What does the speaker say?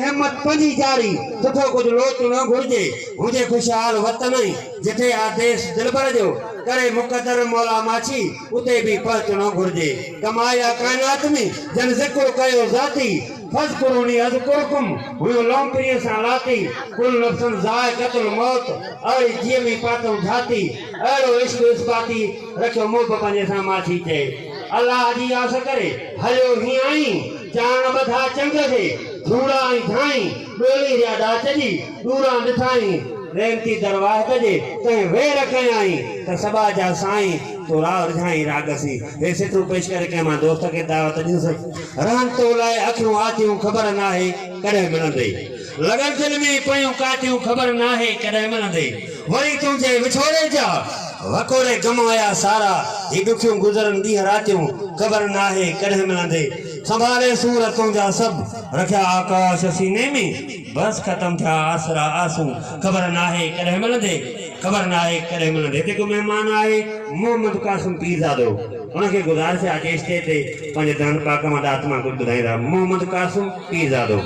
हिम्मत पंजी जारी सुठो कुछ लोच न घुर्जे मुझे खुशहाल वतन जिथे आ देश दिलबर जो करे मुकदर मौला माछी उते भी पहुंचणो घुर्जे कमाया कायनात में जन जिक्र कयो जाती फज़कुरूनी अज़कुरकुम हुयो लोमपिरीअ सां लाती कुल नफ्सन ज़ाइक़तुल मौत अहिड़ी जीअं बि पातऊं ठाती अहिड़ो इश्क इस्बाती रखियो मुंहुं पंहिंजे सां माछी चए अल्लाह जी आस करे हलियो हीअं आई चाण बधा चंग जे धूड़ा ऐं धाई ॿेड़ी जा ॾाच जी दूरां ॾिठाई रेवती दरवाह कजे तंहिं वेर कयाई त सबा जा साईं तो राह रिझाई रागसी हे सितरू पेश करे के मां दोस्त के दावत ॾियुसि रहन तो लाइ अखियूं आतियूं ख़बर नाहे कॾहिं मिलंदे लगन दिल में पयूं कातियूं ख़बर नाहे कॾहिं मिलंदे वरी तुंहिंजे विछोड़े जा वकोड़े गमाया सारा ही दुखियूं गुज़रन ॾींहं रातियूं ख़बर नाहे कॾहिं मिलंदे संभाले सूर तुंहिंजा सभु रखिया आकाश सीने में बस ख़त्म थिया आसरा आसूं ख़बर नाहे कॾहिं मिलंदे ख़बर नाहे कॾहिं मिलंदे हिते को महिमान आहे मोहम्मद कासिम पीरज़ादो उनखे गुज़ारिश आहे स्टेज ते पंहिंजे धन पाक मां आत्मा कुझु ॿुधाईंदा मोहम्मद कासिम पीरज़ादो